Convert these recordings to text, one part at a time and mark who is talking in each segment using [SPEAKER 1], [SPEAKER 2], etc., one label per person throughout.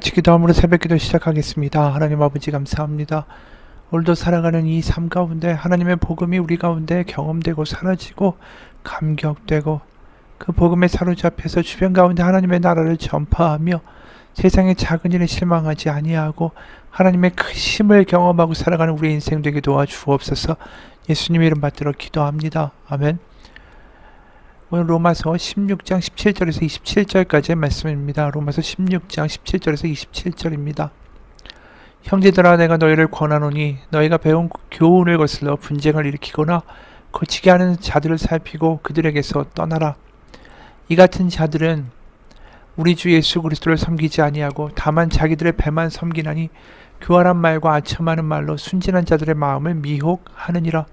[SPEAKER 1] 같이 기도함으로 새벽기도 시작하겠습니다. 하나님 아버지 감사합니다. 오늘도 살아가는 이 삶 가운데 하나님의 복음이 우리 가운데 경험되고 사라지고 감격되고 그 복음에 사로잡혀서 주변 가운데 하나님의 나라를 전파하며 세상의 작은 일에 실망하지 아니하고 하나님의 크심을 경험하고 살아가는 우리의 인생 되게 도와주옵소서. 예수님의 이름 받들어 기도합니다. 아멘. 오늘 로마서 16장 17절에서 27절까지의 말씀입니다. 로마서 16장 17절에서 27절입니다. 형제들아, 내가 너희를 권하노니 너희가 배운 교훈을 거슬러 분쟁을 일으키거나 거치게 하는 자들을 살피고 그들에게서 떠나라. 이 같은 자들은 우리 주 예수 그리스도를 섬기지 아니하고 다만 자기들의 배만 섬기나니 교활한 말과 아첨하는 말로 순진한 자들의 마음을 미혹하느니라.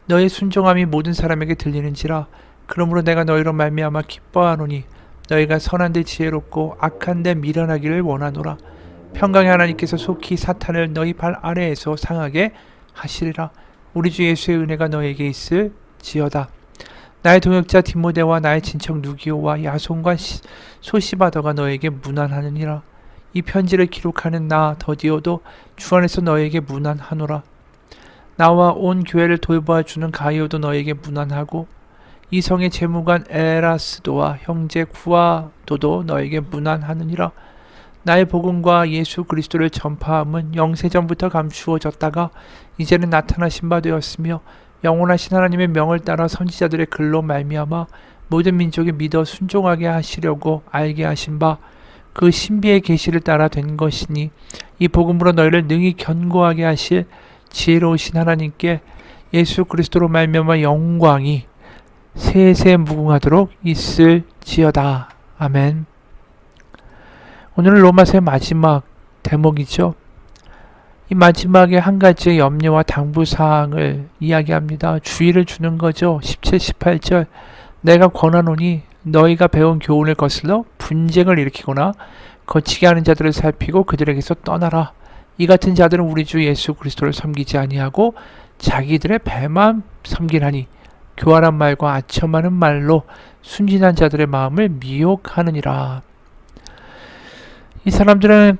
[SPEAKER 1] 너의 순종함이 모든 사람에게 들리는지라. 그러므로 내가 너희로 말미암아 기뻐하노니 너희가 선한데 지혜롭고 악한데 미련하기를 원하노라. 평강의 하나님께서 속히 사탄을 너희 발 아래에서 상하게 하시리라. 우리 주 예수의 은혜가 너에게 있을지어다. 나의 동역자 디모데와 나의 친척 누기오와 야손과 소시바더가 너에게 문안하느니라. 이 편지를 기록하는 나 더디오도 주 안에서 너에게 문안하노라. 나와 온 교회를 돌봐주는 가이오도 너에게 문안하고 이 성의 재무관 에라스도와 형제 구아도도 너에게 문안하느니라. 나의 복음과 예수 그리스도를 전파함은 영세전부터 감추어졌다가 이제는 나타나신 바 되었으며 영원하신 하나님의 명을 따라 선지자들의 글로 말미암아 모든 민족이 믿어 순종하게 하시려고 알게 하신 바 그 신비의 계시를 따라 된 것이니 이 복음으로 너희를 능히 견고하게 하실 지혜로우신 하나님께 예수 그리스도로 말미암아 영광이 세세 무궁하도록 있을지어다. 아멘. 오늘은 로마서의 마지막 대목이죠. 이 마지막에 한 가지의 염려와 당부사항을 이야기합니다. 주의를 주는 거죠. 17, 18절 내가 권하노니 너희가 배운 교훈을 거슬러 분쟁을 일으키거나 거치게 하는 자들을 살피고 그들에게서 떠나라. 이 같은 자들은 우리 주 예수 그리스도를 섬기지 아니하고 자기들의 배만 섬기나니 교활한 말과 아첨하는 말로 순진한 자들의 마음을 미혹하느니라. 이 사람들은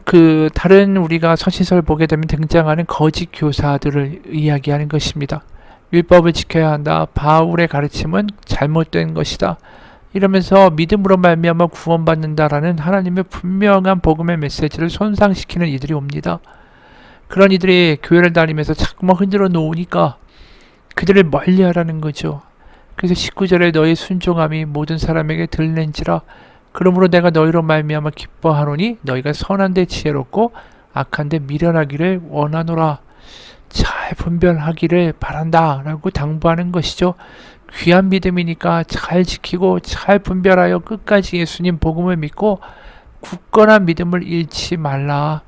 [SPEAKER 1] 다른 우리가 서신서를 보게 되면 등장하는 거짓 교사들을 이야기하는 것입니다. 율법을 지켜야 한다. 바울의 가르침은 잘못된 것이다. 이러면서 믿음으로 말미암아 구원받는다라는 하나님의 분명한 복음의 메시지를 손상시키는 이들이 옵니다. 그런 이들이 교회를 다니면서 자꾸만 흔들어 놓으니까 그들을 멀리하라는 거죠. 그래서 19절에 너희 순종함이 모든 사람에게 들린지라. 그러므로 내가 너희로 말미암아 기뻐하노니 너희가 선한데 지혜롭고 악한데 미련하기를 원하노라. 잘 분별하기를 바란다 라고 당부하는 것이죠. 귀한 믿음이니까 잘 지키고 잘 분별하여 끝까지 예수님 복음을 믿고 굳건한 믿음을 잃지 말라.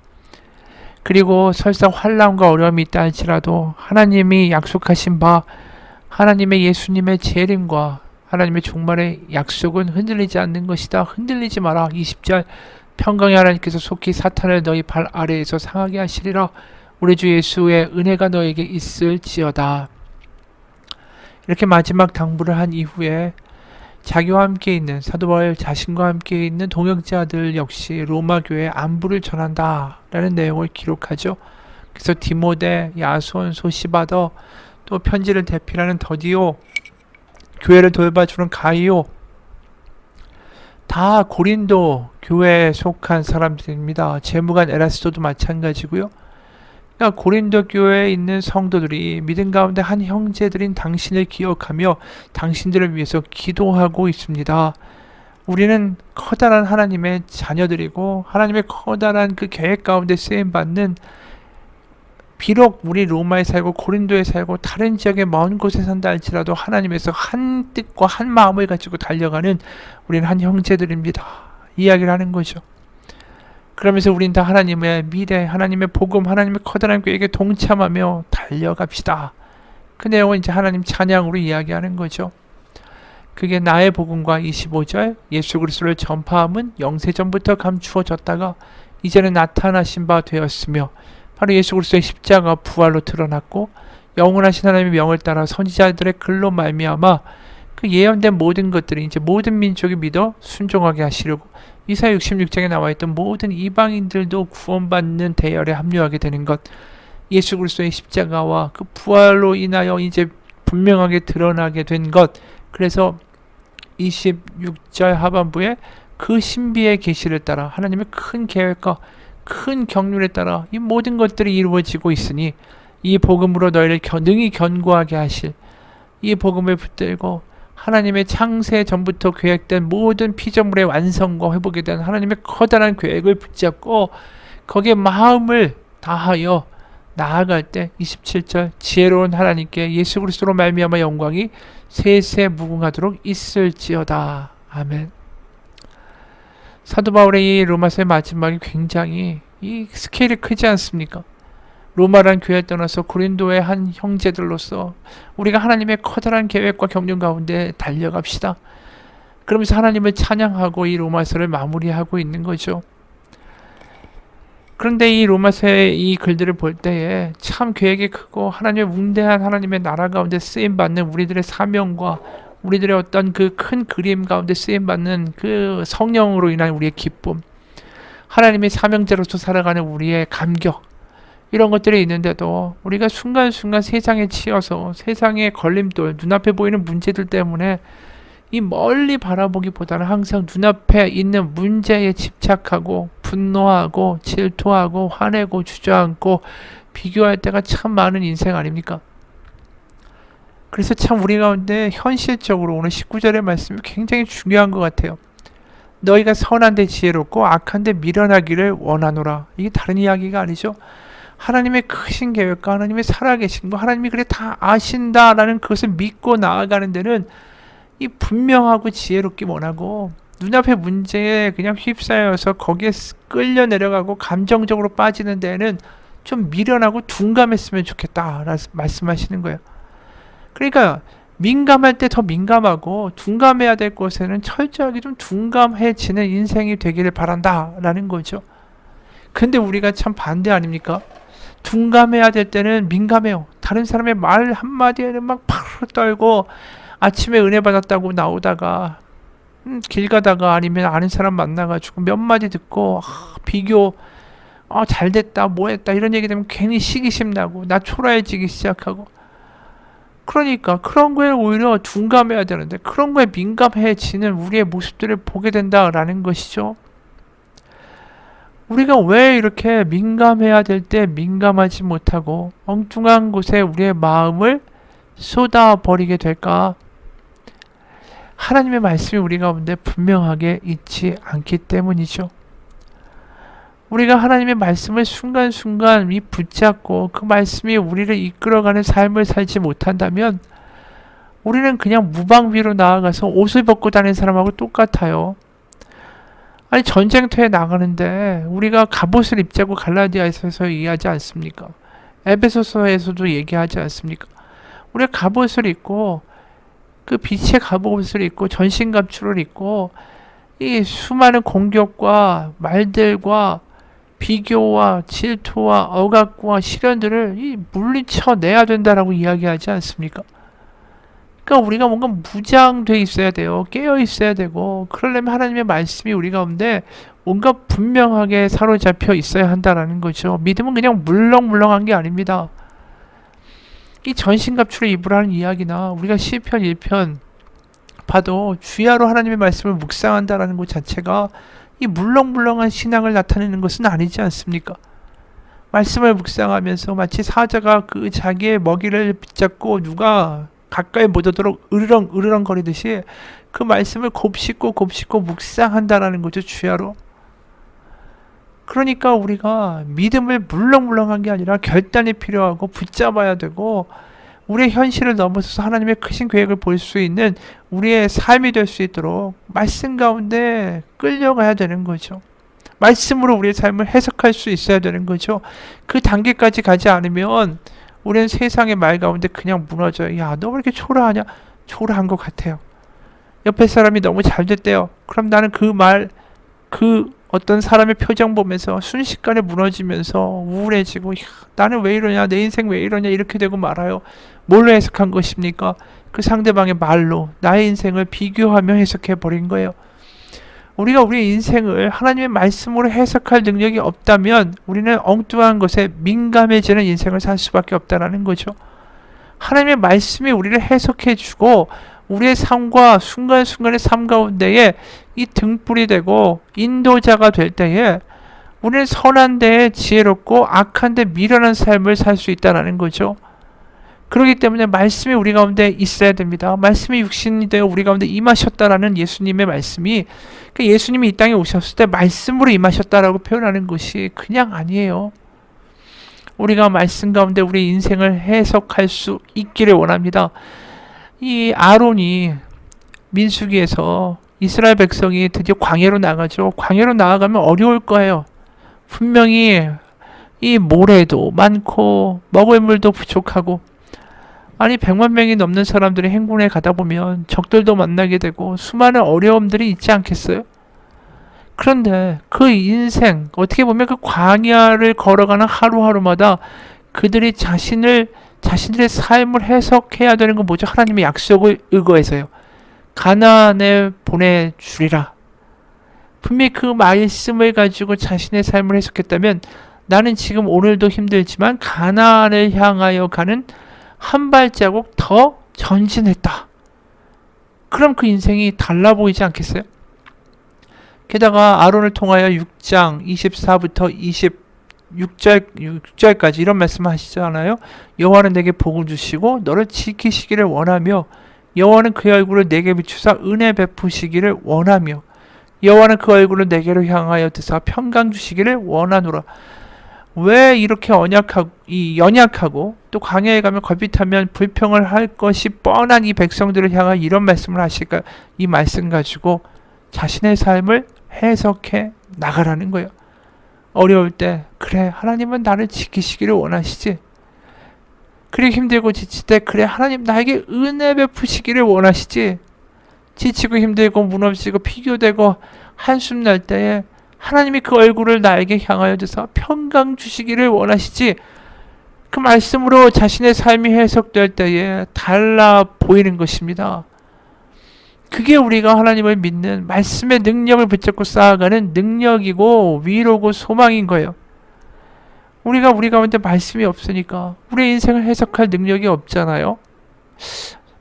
[SPEAKER 1] 그리고 설사 환난과 어려움이 있다 할지라도 하나님이 약속하신 바 하나님의 예수님의 재림과 하나님의 종말의 약속은 흔들리지 않는 것이다. 흔들리지 마라. 20절 평강의 하나님께서 속히 사탄을 너희 발 아래에서 상하게 하시리라. 우리 주 예수의 은혜가 너에게 있을지어다. 이렇게 마지막 당부를 한 이후에 자기와 함께 있는 사도 바울 자신과 함께 있는 동역자들 역시 로마 교회에 안부를 전한다 라는 내용을 기록하죠. 그래서 디모데, 야손, 소시바더, 또 편지를 대필하는 더디오, 교회를 돌봐주는 가이오, 다 고린도 교회에 속한 사람들입니다. 재무관 에라스도도 마찬가지고요. 그러니까 고린도 교회에 있는 성도들이 믿음 가운데 한 형제들인 당신을 기억하며 당신들을 위해서 기도하고 있습니다. 우리는 커다란 하나님의 자녀들이고 하나님의 커다란 그 계획 가운데 쓰임받는, 비록 우리 로마에 살고 고린도에 살고 다른 지역의 먼 곳에 산다 할지라도 하나님에서 한 뜻과 한 마음을 가지고 달려가는 우리는 한 형제들입니다. 이야기를 하는 거죠. 그러면서 우린 다 하나님의 미래, 하나님의 복음, 하나님의 커다란 계획에 동참하며 달려갑시다. 그 내용은 이제 하나님 찬양으로 이야기하는 거죠. 그게 나의 복음과 25절 예수 그리스도를 전파함은 영세전부터 감추어졌다가 이제는 나타나신 바 되었으며 바로 예수 그리스도의 십자가 부활로 드러났고 영원하신 하나님의 명을 따라 선지자들의 글로 말미암아 그 예언된 모든 것들이 이제 모든 민족이 믿어 순종하게 하시려고 이사야 66장에 나와 있던 모든 이방인들도 구원받는 대열에 합류하게 되는 것, 예수 그리스도의 십자가와 그 부활로 인하여 이제 분명하게 드러나게 된 것. 그래서 26절 하반부에 그 신비의 계시를 따라 하나님의 큰 계획과 큰 경륜에 따라 이 모든 것들이 이루어지고 있으니 이 복음으로 너희를 능히 견고하게 하실, 이 복음을 붙들고 하나님의 창세 전부터 계획된 모든 피조물의 완성과 회복에 대한 하나님의 커다란 계획을 붙잡고 거기에 마음을 다하여 나아갈 때 27절 지혜로운 하나님께 예수 그리스도로 말미암아 영광이 세세 무궁하도록 있을지어다. 아멘. 사도 바울의 이 로마서의 마지막이 굉장히 이 스케일이 크지 않습니까? 로마란 교회를 떠나서 고린도의 한 형제들로서 우리가 하나님의 커다란 계획과 경륜 가운데 달려갑시다. 그러면서 하나님을 찬양하고 이 로마서를 마무리하고 있는 거죠. 그런데 이 로마서의 이 글들을 볼 때에 참 계획이 크고 하나님의 웅대한 하나님의 나라 가운데 쓰임받는 우리들의 사명과 우리들의 어떤 그 큰 그림 가운데 쓰임받는 그 성령으로 인한 우리의 기쁨, 하나님의 사명자로서 살아가는 우리의 감격, 이런 것들이 있는데도 우리가 순간순간 세상에 치여서 세상의 걸림돌, 눈앞에 보이는 문제들 때문에 이 멀리 바라보기보다는 항상 눈앞에 있는 문제에 집착하고 분노하고 질투하고 화내고 주저앉고 비교할 때가 참 많은 인생 아닙니까? 그래서 참 우리 가운데 현실적으로 오늘 19절의 말씀이 굉장히 중요한 것 같아요. 너희가 선한데 지혜롭고 악한데 미련하기를 원하노라. 이게 다른 이야기가 아니죠. 하나님의 크신 계획과 하나님의 살아계신 거, 하나님이 그래 다 아신다라는 그것을 믿고 나아가는 데는 이 분명하고 지혜롭기 원하고, 눈앞의 문제에 그냥 휩싸여서 거기에 끌려 내려가고 감정적으로 빠지는 데에는 좀 미련하고 둔감했으면 좋겠다 말씀하시는 거예요. 그러니까 민감할 때 더 민감하고 둔감해야 될 곳에는 철저하게 좀 둔감해지는 인생이 되기를 바란다라는 거죠. 근데 우리가 참 반대 아닙니까? 둔감해야 될 때는 민감해요. 다른 사람의 말 한마디에는 막 파르르 떨고, 아침에 은혜 받았다고 나오다가 길 가다가 아니면 아는 사람 만나가지고 몇 마디 듣고 비교, 잘됐다 뭐했다 이런 얘기 되면 괜히 시기심 나고 나 초라해지기 시작하고, 그러니까 그런 거에 오히려 둔감해야 되는데 그런 거에 민감해지는 우리의 모습들을 보게 된다라는 것이죠. 우리가 왜 이렇게 민감해야 될 때 민감하지 못하고 엉뚱한 곳에 우리의 마음을 쏟아버리게 될까? 하나님의 말씀이 우리 가운데 분명하게 있지 않기 때문이죠. 우리가 하나님의 말씀을 순간순간 붙잡고 그 말씀이 우리를 이끌어가는 삶을 살지 못한다면 우리는 그냥 무방비로 나아가서 옷을 벗고 다니는 사람하고 똑같아요. 아니, 전쟁터에 나가는데 우리가 갑옷을 입자고 갈라디아에서 얘기하지 않습니까? 에베소서에서도 얘기하지 않습니까? 우리가 갑옷을 입고 그 빛의 갑옷을 입고 전신갑주를 입고 이 수많은 공격과 말들과 비교와 질투와 억압과 시련들을 물리쳐내야 된다라고 이야기하지 않습니까? 그러니까 우리가 뭔가 무장돼 있어야 돼요. 깨어 있어야 되고, 그러려면 하나님의 말씀이 우리 가운데 뭔가 분명하게 사로잡혀 있어야 한다라는 거죠. 믿음은 그냥 물렁물렁한 게 아닙니다. 이 전신갑주를 입으라는 이야기나 우리가 시편 1편 봐도 주야로 하나님의 말씀을 묵상한다라는 것 자체가 이 물렁물렁한 신앙을 나타내는 것은 아니지 않습니까? 말씀을 묵상하면서 마치 사자가 그 자기의 먹이를 붙잡고 누가 가까이 못 오도록 으르렁 거리듯이 그 말씀을 곱씹고 묵상한다라는 거죠, 주야로. 그러니까 우리가 믿음을 물렁물렁한 게 아니라 결단이 필요하고 붙잡아야 되고, 우리의 현실을 넘어서서 하나님의 크신 계획을 볼 수 있는 우리의 삶이 될 수 있도록 말씀 가운데 끌려가야 되는 거죠. 말씀으로 우리의 삶을 해석할 수 있어야 되는 거죠. 그 단계까지 가지 않으면 우리는 세상의 말 가운데 그냥 무너져요. 야, 너 왜 이렇게 초라하냐? 초라한 것 같아요. 옆에 사람이 너무 잘 됐대요. 그럼 나는 그 어떤 사람의 표정 보면서 순식간에 무너지면서 우울해지고, 나는 왜 이러냐, 내 인생 왜 이러냐, 이렇게 되고 말아요. 뭘로 해석한 것입니까? 그 상대방의 말로 나의 인생을 비교하며 해석해 버린 거예요. 우리가 우리의 인생을 하나님의 말씀으로 해석할 능력이 없다면 우리는 엉뚱한 것에 민감해지는 인생을 살 수밖에 없다라는 거죠. 하나님의 말씀이 우리를 해석해 주고 우리의 삶과 순간순간의 삶 가운데에 이 등불이 되고 인도자가 될 때에 우리는 선한 데에 지혜롭고 악한 데 미련한 삶을 살 수 있다는 거죠. 그렇기 때문에 말씀이 우리 가운데 있어야 됩니다. 말씀이 육신이 되어 우리 가운데 임하셨다라는 예수님의 말씀이, 그러니까 예수님이 이 땅에 오셨을 때 말씀으로 임하셨다라고 표현하는 것이 그냥 아니에요. 우리가 말씀 가운데 우리 인생을 해석할 수 있기를 원합니다. 이 아론이 민수기에서 이스라엘 백성이 드디어 광야로 나가죠. 광야로 나아가면 어려울 거예요. 분명히 이 모래도 많고 먹을 물도 부족하고, 아니 100만 명이 넘는 사람들이 행군에 가다 보면 적들도 만나게 되고 수많은 어려움들이 있지 않겠어요? 그런데 그 인생, 어떻게 보면 그 광야를 걸어가는 하루하루마다 그들이 자신들의 삶을 해석해야 되는 건 뭐죠? 하나님의 약속을 의거해서요. 가나안에 보내주리라. 분명히 그 말씀을 가지고 자신의 삶을 해석했다면 나는 지금 오늘도 힘들지만 가나안을 향하여 가는 한 발자국 더 전진했다. 그럼 그 인생이 달라 보이지 않겠어요? 게다가 아론을 통하여 6장 24부터 26절까지 이런 말씀 하시잖아요. 여호와는 내게 복을 주시고 너를 지키시기를 원하며 여호와는 그의 얼굴을 내게 비추사 은혜 베푸시기를 원하며 여호와는 그 얼굴을 내게로 향하여 드사 평강 주시기를 원하노라. 왜 이렇게 연약하고 또 광야에 가면 걸핏하면 불평을 할 것이 뻔한 이 백성들을 향하여 이런 말씀을 하실까? 이 말씀 가지고 자신의 삶을 해석해 나가라는 거예요. 어려울 때 그래 하나님은 나를 지키시기를 원하시지. 그래 힘들고 지칠 때 그래 하나님 나에게 은혜 베푸시기를 원하시지. 지치고 힘들고 무너지고 피교되고 한숨 날 때에 하나님이 그 얼굴을 나에게 향하여 드사 평강 주시기를 원하시지. 그 말씀으로 자신의 삶이 해석될 때에 달라 보이는 것입니다. 그게 우리가 하나님을 믿는 말씀의 능력을 붙잡고 쌓아가는 능력이고 위로고 소망인 거예요. 우리가 우리 가운데 말씀이 없으니까 우리의 인생을 해석할 능력이 없잖아요.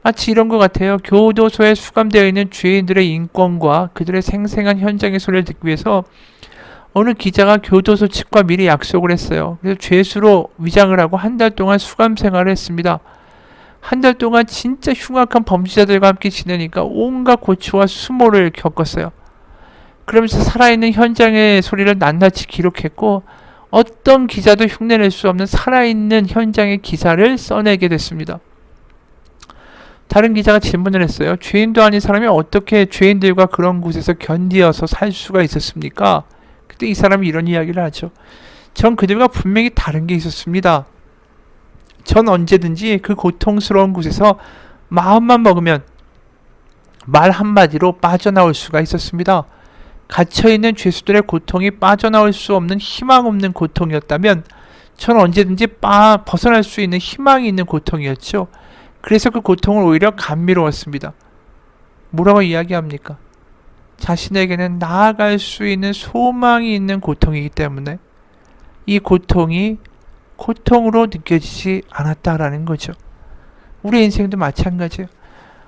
[SPEAKER 1] 마치 이런 것 같아요. 교도소에 수감되어 있는 죄인들의 인권과 그들의 생생한 현장의 소리를 듣기 위해서 어느 기자가 교도소 측과 미리 약속을 했어요. 그래서 죄수로 위장을 하고 한 달 동안 수감 생활을 했습니다. 한 달 동안 진짜 흉악한 범죄자들과 함께 지내니까 온갖 고초와 수모를 겪었어요. 그러면서 살아있는 현장의 소리를 낱낱이 기록했고 어떤 기자도 흉내낼 수 없는 살아있는 현장의 기사를 써내게 됐습니다. 다른 기자가 질문을 했어요. 죄인도 아닌 사람이 어떻게 죄인들과 그런 곳에서 견디어서 살 수가 있었습니까? 그때 이 사람이 이런 이야기를 하죠. 전 그들과 분명히 다른 게 있었습니다. 전 언제든지 그 고통스러운 곳에서 마음만 먹으면 말 한마디로 빠져나올 수가 있었습니다. 갇혀있는 죄수들의 고통이 빠져나올 수 없는 희망 없는 고통이었다면 전 언제든지 벗어날 수 있는 희망이 있는 고통이었죠. 그래서 그 고통을 오히려 감미로웠습니다. 뭐라고 이야기합니까? 자신에게는 나아갈 수 있는 소망이 있는 고통이기 때문에 이 고통이 고통으로 느껴지지 않았다라는 거죠. 우리 인생도 마찬가지예요.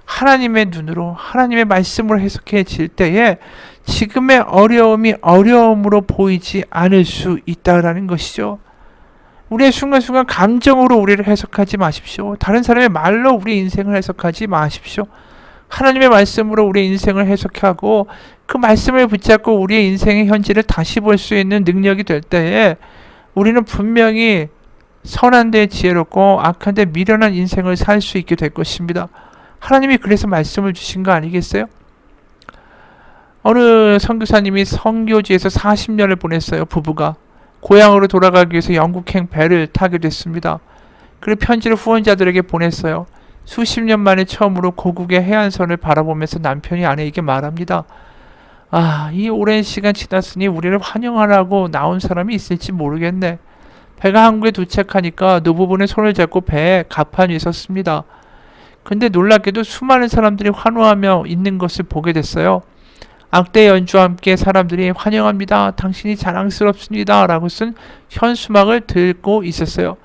[SPEAKER 1] 하나님의 눈으로 하나님의 말씀으로 해석해질 때에 지금의 어려움이 어려움으로 보이지 않을 수 있다라는 것이죠. 우리의 순간순간 감정으로 우리를 해석하지 마십시오. 다른 사람의 말로 우리 인생을 해석하지 마십시오. 하나님의 말씀으로 우리의 인생을 해석하고 그 말씀을 붙잡고 우리의 인생의 현실을 다시 볼 수 있는 능력이 될 때에 우리는 분명히 선한 데 지혜롭고 악한 데 미련한 인생을 살 수 있게 될 것입니다. 하나님이 그래서 말씀을 주신 거 아니겠어요? 어느 선교사님이 선교지에서 40년을 보냈어요. 부부가. 고향으로 돌아가기 위해서 영국행 배를 타게 됐습니다. 그리고 편지를 후원자들에게 보냈어요. 수십 년 만에 처음으로 고국의 해안선을 바라보면서 남편이 아내에게 말합니다. 이 오랜 시간 지났으니 우리를 환영하라고 나온 사람이 있을지 모르겠네. 배가 항구에 도착하니까 노부부는 손을 잡고 배에 갑판 위에 섰습니다. 근데 놀랍게도 수많은 사람들이 환호하며 있는 것을 보게 됐어요. 악대 연주와 함께 사람들이 환영합니다. 당신이 자랑스럽습니다. 라고 쓴 현수막을 들고 있었어요.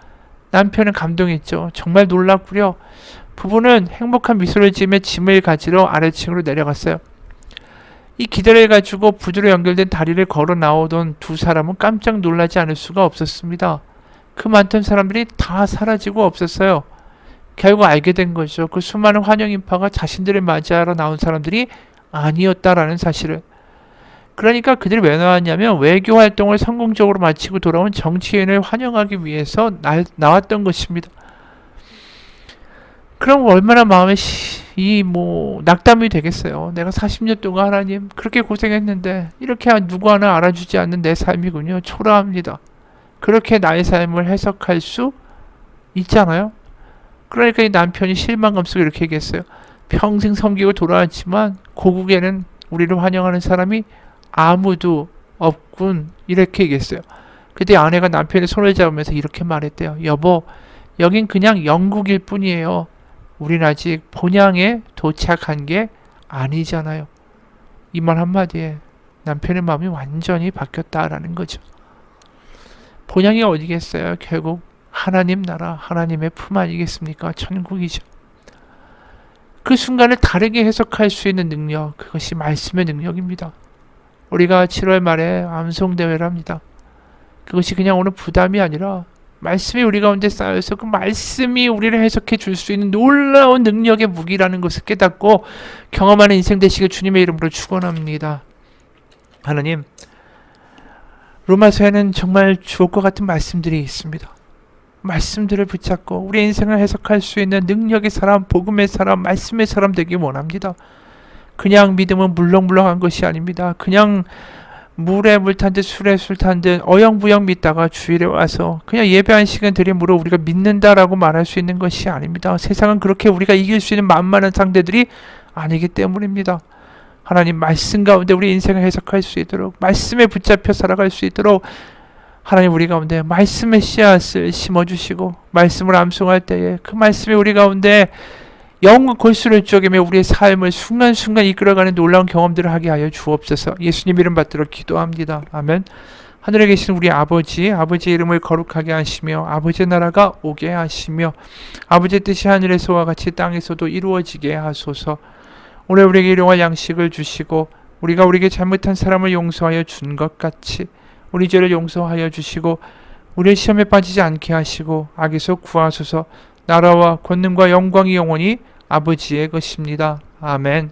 [SPEAKER 1] 남편은 감동했죠. 정말 놀랍구려. 부부는 행복한 미소를 지으며 짐을 가지러 아래층으로 내려갔어요. 이 기대를 가지고 부두로 연결된 다리를 걸어 나오던 두 사람은 깜짝 놀라지 않을 수가 없었습니다. 그 많던 사람들이 다 사라지고 없었어요. 결국 알게 된 거죠. 그 수많은 환영 인파가 자신들을 맞이하러 나온 사람들이 아니었다라는 사실을. 그러니까 그들이 왜 나왔냐면 외교 활동을 성공적으로 마치고 돌아온 정치인을 환영하기 위해서 나왔던 것입니다. 그럼 얼마나 마음에 낙담이 되겠어요. 내가 40년 동안 하나님 그렇게 고생했는데 이렇게 누구 하나 알아주지 않는 내 삶이군요. 초라합니다. 그렇게 나의 삶을 해석할 수 있잖아요. 그러니까 이 남편이 실망감 속에 이렇게 얘기했어요. 평생 섬기고 돌아왔지만 고국에는 우리를 환영하는 사람이 아무도 없군. 이렇게 얘기했어요. 그때 아내가 남편의 손을 잡으면서 이렇게 말했대요. 여보, 여긴 그냥 영국일 뿐이에요. 우린 아직 본향에 도착한 게 아니잖아요. 이 말 한마디에 남편의 마음이 완전히 바뀌었다라는 거죠. 본향이 어디겠어요? 결국 하나님 나라, 하나님의 품 아니겠습니까? 천국이죠. 그 순간을 다르게 해석할 수 있는 능력, 그것이 말씀의 능력입니다. 우리가 7월 말에 암송대회를 합니다. 그것이 그냥 오늘 부담이 아니라 말씀이 우리 가운데 쌓여서 그 말씀이 우리를 해석해 줄 수 있는 놀라운 능력의 무기라는 것을 깨닫고 경험하는 인생 되시길 주님의 이름으로 축원합니다. 하나님, 로마서에는 정말 주옥과 같은 말씀들이 있습니다. 말씀들을 붙잡고 우리 인생을 해석할 수 있는 능력의 사람, 복음의 사람, 말씀의 사람 되기 원합니다. 그냥 믿음은 물렁물렁한 것이 아닙니다. 그냥 물에 물 탄 듯 술에 술 탄 듯 어영부영 믿다가 주일에 와서 그냥 예배 한 시간 드림으로 우리가 믿는다라고 말할 수 있는 것이 아닙니다. 세상은 그렇게 우리가 이길 수 있는 만만한 상대들이 아니기 때문입니다. 하나님 말씀 가운데 우리 인생을 해석할 수 있도록 말씀에 붙잡혀 살아갈 수 있도록 하나님 우리 가운데 말씀의 씨앗을 심어주시고 말씀을 암송할 때에 그 말씀이 우리 가운데 영과 골수를 쪼개며 우리의 삶을 순간순간 이끌어가는 놀라운 경험들을 하게 하여 주옵소서. 예수님 이름 받들어 기도합니다. 아멘. 하늘에 계신 우리 아버지의 이름을 거룩하게 하시며 아버지의 나라가 오게 하시며 아버지의 뜻이 하늘에서와 같이 땅에서도 이루어지게 하소서. 오늘 우리에게 일용할 양식을 주시고 우리가 우리에게 잘못한 사람을 용서하여 준 것 같이 우리 죄를 용서하여 주시고 우리의 시험에 빠지지 않게 하시고 악에서 구하소서. 나라와 권능과 영광이 영원히 아버지의 것입니다. 아멘.